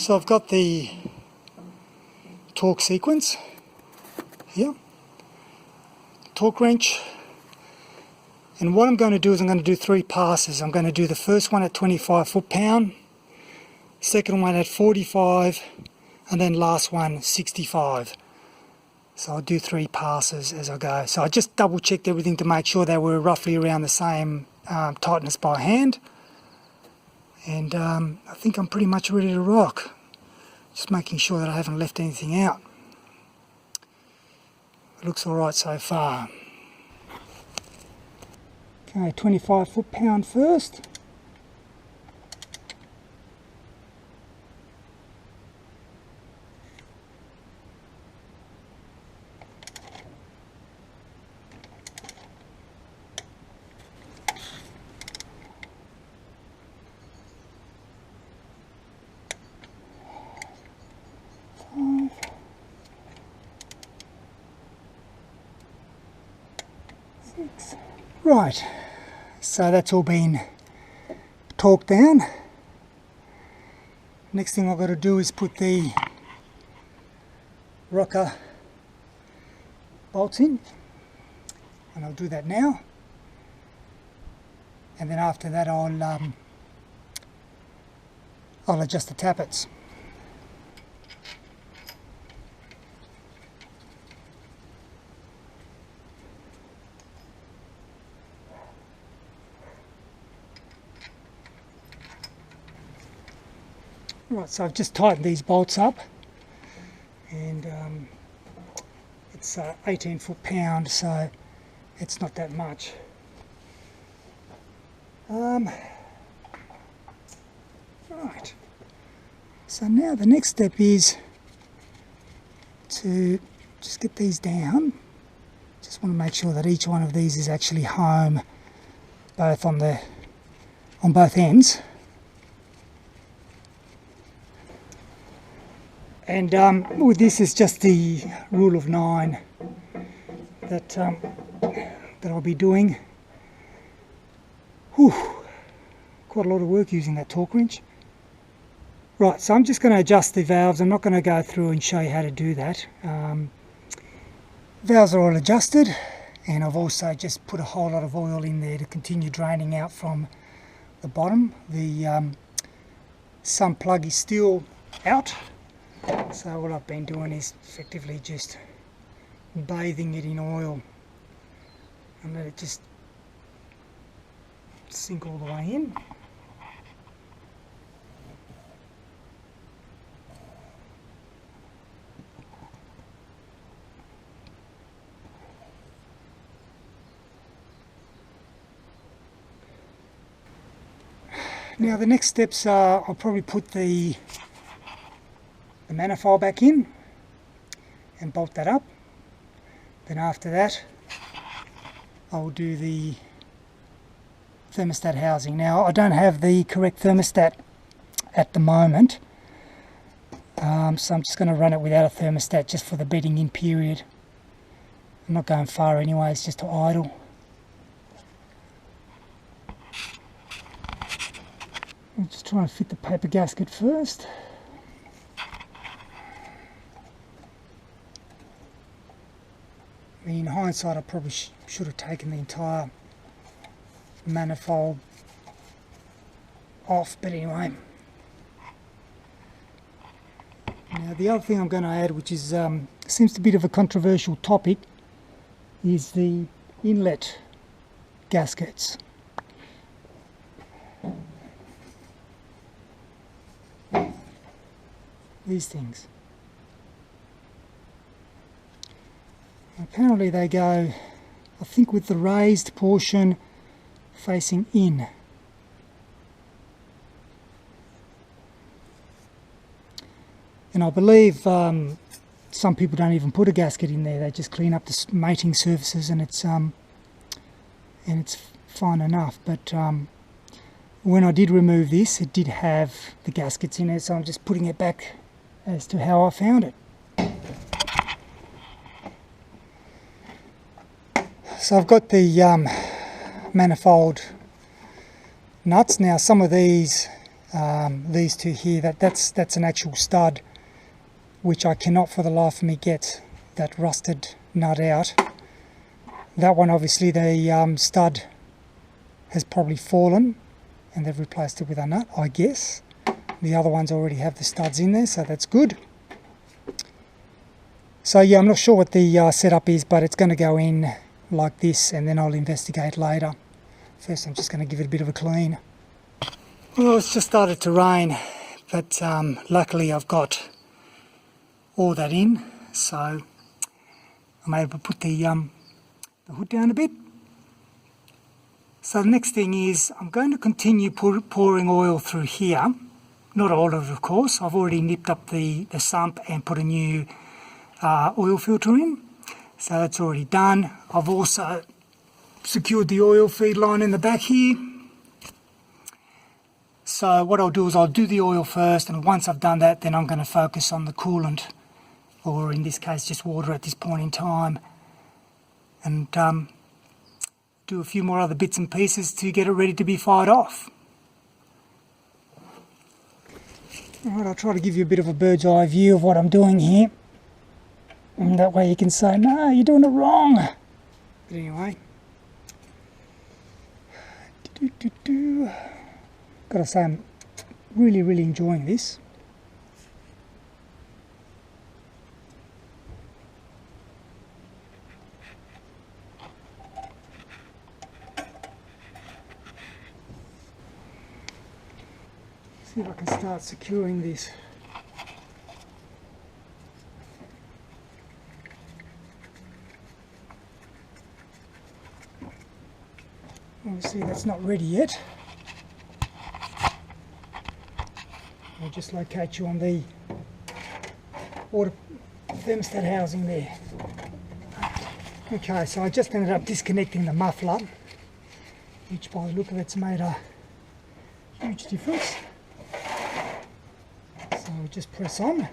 So I've got the torque sequence here, torque wrench, and what I'm going to do is I'm going to do 3 passes. I'm going to do the first one at 25 foot-pound, second one at 45, and then last one 65. So I'll do 3 passes as I go. So I just double checked everything to make sure they were roughly around the same tightness by hand, and I think I'm pretty much ready to rock. Just making sure that I haven't left anything out. It looks alright so far. Okay, 25 foot-pound first. Right, so that's all been torqued down. Next thing I've got to do is put the rocker bolts in, and I'll do that now. And then after that I'll adjust the tappets. Right, so I've just tightened these bolts up, and it's 18 foot-pound, so it's not that much. Right, so now the next step is to just get these down. Just want to make sure that each one of these is actually home, both on both ends. And with this is just the rule of 9 that I'll be doing. Whew, quite a lot of work using that torque wrench. Right, so I'm just going to adjust the valves. I'm not going to go through and show you how to do that. Valves are all adjusted, and I've also just put a whole lot of oil in there to continue draining out from the bottom. The sump plug is still out. So what I've been doing is effectively just bathing it in oil and let it just sink all the way in. Now the next steps are I'll probably put the manifold back in and bolt that up. Then after that I'll do the thermostat housing. Now I don't have the correct thermostat at the moment, so I'm just going to run it without a thermostat just for the bedding in period. I'm not going far anyway, it's just to idle. I'm just trying to fit the paper gasket first. In hindsight, I probably should have taken the entire manifold off, but anyway. Now the other thing I'm going to add, which is seems to be a bit of a controversial topic, is the inlet gaskets. These things. Apparently they go, I think, with the raised portion facing in. And I believe some people don't even put a gasket in there, they just clean up the mating surfaces, and it's fine enough. But when I did remove this, it did have the gaskets in it, so I'm just putting it back as to how I found it. So I've got the manifold nuts. Now some of these these two here, that's an actual stud, which I cannot for the life of me get that rusted nut out. That one, obviously, the stud has probably fallen and they've replaced it with a nut, I guess. The other ones already have the studs in there, so that's good. So yeah, I'm not sure what the setup is, but it's going to go in like this and then I'll investigate later. First I'm just going to give it a bit of a clean. Well, it's just started to rain, but luckily I've got all that in, so I'm able to put the hood down a bit. So the next thing is I'm going to continue pouring oil through here. Not all of it, of course. I've already nipped up the sump and put a new oil filter in, so that's already done. I've also secured the oil feed line in the back here. So what I'll do is I'll do the oil first, and once I've done that, then I'm going to focus on the coolant, or in this case just water at this point in time, and do a few more other bits and pieces to get it ready to be fired off. Alright, I'll try to give you a bit of a bird's eye view of what I'm doing here. And that way you can say, no, you're doing it wrong. But anyway. Gotta say, I'm really enjoying this. See if I can start securing this. Obviously that's not ready yet. I'll just locate you on the water thermostat housing there. Okay, so I just ended up disconnecting the muffler, which by the look of it's made a huge difference. So we'll just press on.